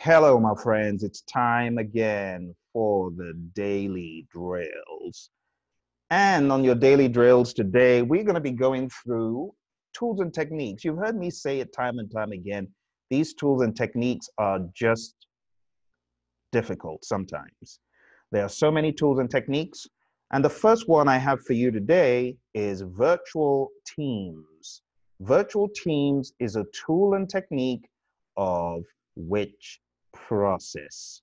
Hello, my friends. It's time again for the daily drills. And on your daily drills today, we're going to be going through tools and techniques. You've heard me say it time and time again. These tools and techniques are just difficult sometimes. There are so many tools and techniques. And the first one I have for you today is virtual teams. Virtual teams is a tool and technique of which process?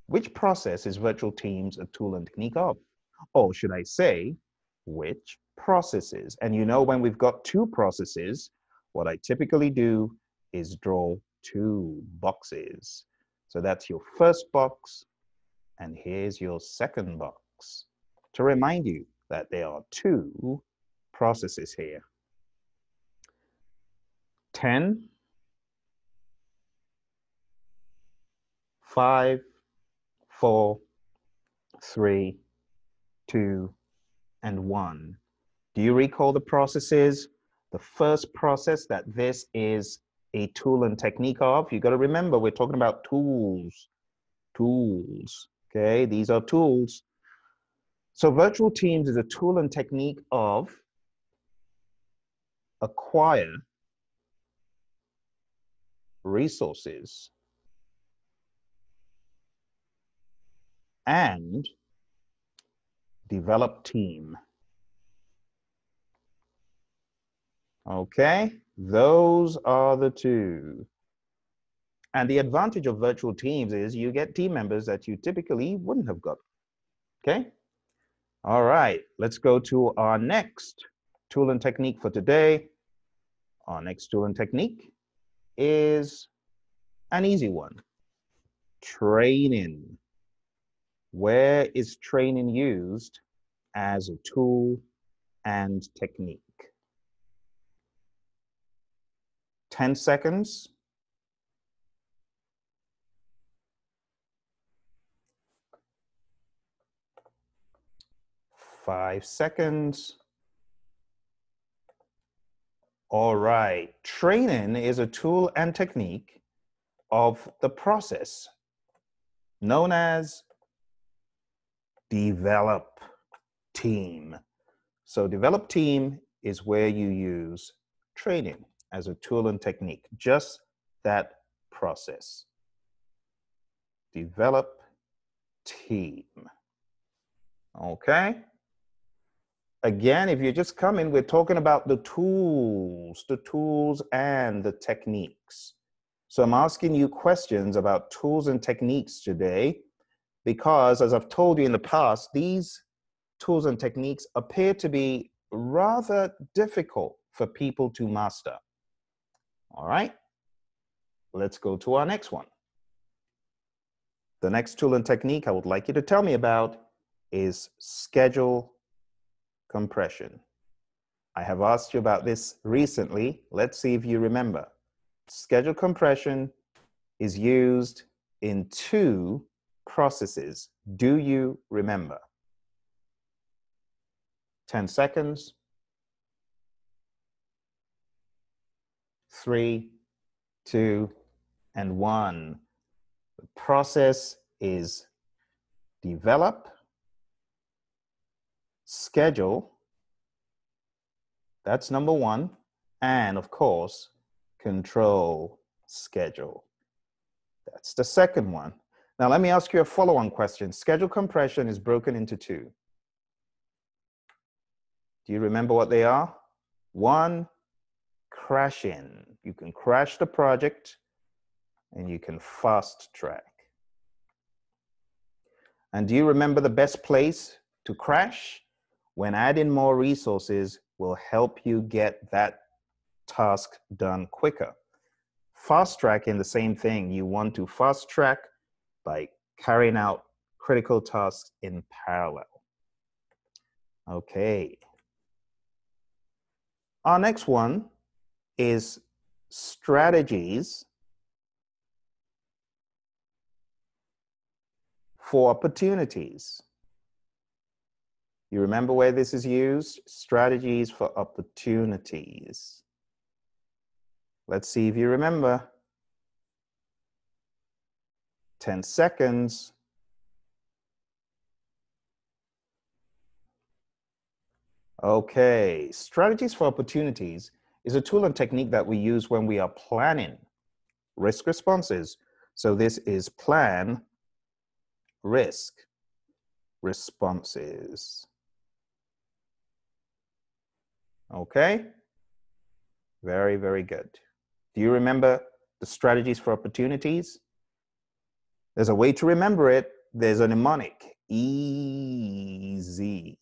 Which process is virtual teams a tool and technique of? Or should I say, which processes? And you know, when we've got two processes, what I typically do is draw two boxes. So that's your first box, and here's your second box to remind you that there are two processes here. 10, 5, 4, 3, 2, and 1. Do you recall the processes? The first process that this is a tool and technique of, you got to remember, we're talking about tools. Tools, okay? These are tools. So virtual teams is a tool and technique of acquire resources and develop team. Okay, those are the two. And the advantage of virtual teams is you get team members that you typically wouldn't have got. Okay, all right, let's go to our next tool and technique for today. Our next tool and technique is an easy one. Trainin. Where is Trainin used as a tool and technique? 10 seconds. 5 seconds. All right, Trainin is a tool and technique of the process known as develop team. So develop team is where you use Trainin as a tool and technique, just that process. Develop team. Okay. Again, if you're just coming, we're talking about the tools and the techniques. So I'm asking you questions about tools and techniques today because, as I've told you in the past, these tools and techniques appear to be rather difficult for people to master. All right, let's go to our next one. The next tool and technique I would like you to tell me about is schedule compression. I have asked you about this recently. Let's see if you remember. Schedule compression is used in two processes. Do you remember? 10 seconds. 3, 2, and 1. The process is develop, schedule, that's number 1, and of course, control schedule. That's the second one. Now let me ask you a follow-on question. Schedule compression is broken into two. Do you remember what they are? 1, crashing. You can crash the project and you can fast track. And do you remember the best place to crash? When adding more resources will help you get that task done quicker. Fast tracking, the same thing. You want to fast track by carrying out critical tasks in parallel. Okay. Our next one is strategies for opportunities. You remember where this is used? Strategies for opportunities. Let's see if you remember. 10 seconds. Okay, strategies for opportunities is a tool and technique that we use when we are planning risk responses. So this is plan, risk, responses. Okay, very, very good. Do you remember the strategies for opportunities? There's a way to remember it. There's a mnemonic, easy,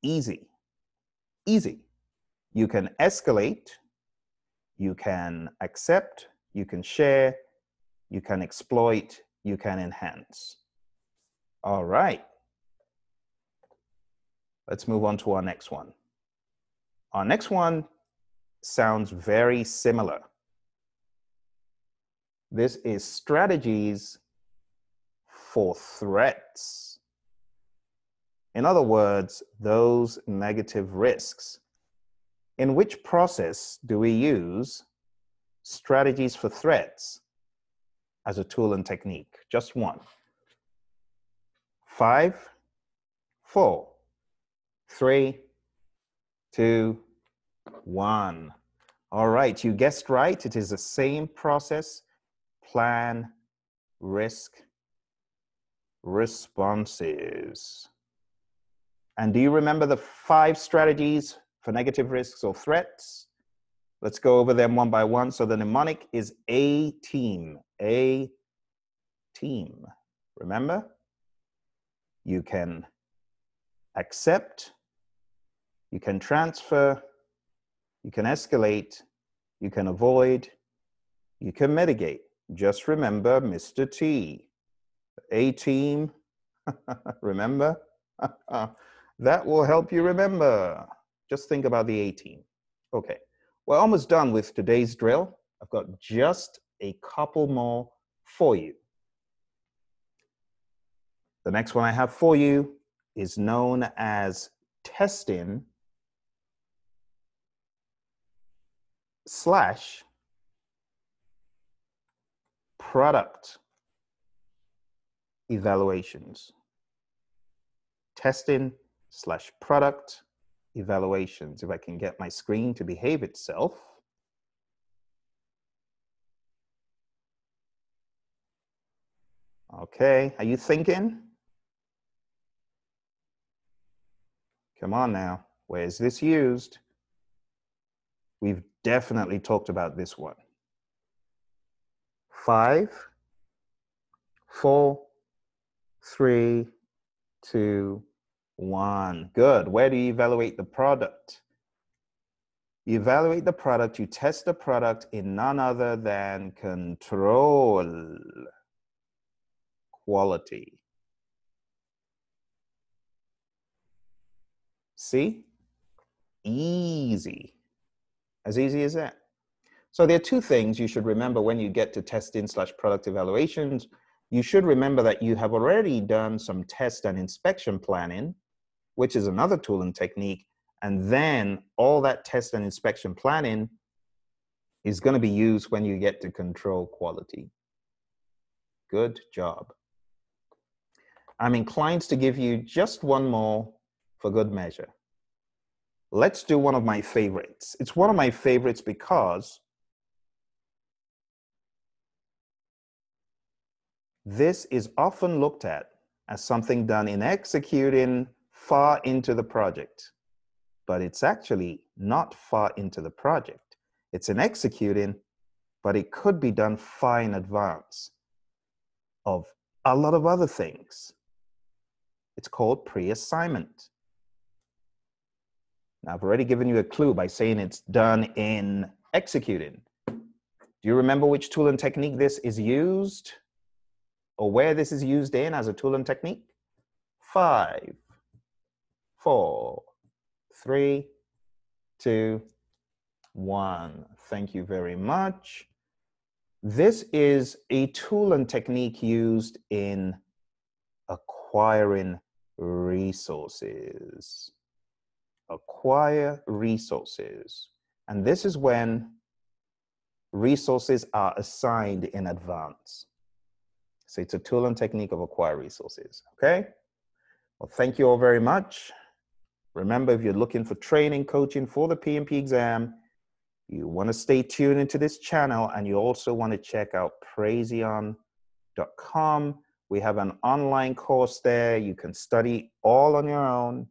easy, easy. You can escalate, you can accept, you can share, you can exploit, you can enhance. All right. Let's move on to our next one. Our next one sounds very similar. This is strategies for threats. In other words, those negative risks. In which process do we use strategies for threats as a tool and technique? Just one. 5, 4, 3, 2, 1. All right, you guessed right. It is the same process. Plan, risk, responses. And do you remember the 5 strategies for negative risks or threats? Let's go over them one by one. So the mnemonic is A team. A team. Remember? You can accept, you can transfer, you can escalate, you can avoid, you can mitigate. Just remember Mr. T. A team. Remember? That will help you remember. Just think about the A team. Okay, we're almost done with today's drill. I've got just a couple more for you. The next one I have for you is known as testing / product evaluations. Testing / product evaluations. If I can get my screen to behave itself. Okay, are you thinking? Come on now, where is this used? We've definitely talked about this one. 5, 4, 3, 2, 1. Good. Where do you evaluate the product? You evaluate the product, you test the product in none other than control quality. See? Easy. As easy as that. So there are 2 things you should remember when you get to testing / product evaluations. You should remember that you have already done some test and inspection planning, which is another tool and technique. And then all that test and inspection planning is going to be used when you get to control quality. Good job. I'm inclined to give you just one more for good measure. Let's do one of my favorites. It's one of my favorites because this is often looked at as something done in executing far into the project, but it's actually not far into the project. It's in executing, but it could be done far in advance of a lot of other things. It's called PreAssignment. Now, I've already given you a clue by saying it's done in executing. Do you remember which tool and technique this is used? Or where this is used in as a tool and technique? 5, 4, 3, 2, 1. Thank you very much. This is a tool and technique used in acquiring resources. Acquire resources. And this is when resources are assigned in advance. So it's a tool and technique of acquire resources. Okay. Well, thank you all very much. Remember, if you're looking for training, coaching for the PMP exam, you want to stay tuned into this channel, and you also want to check out Praizion.com. We have an online course there. You can study all on your own,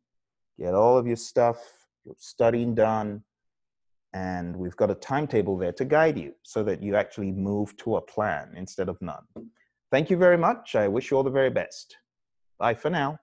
get all of your stuff, your studying done, and we've got a timetable there to guide you so that you actually move to a plan instead of none. Thank you very much. I wish you all the very best. Bye for now.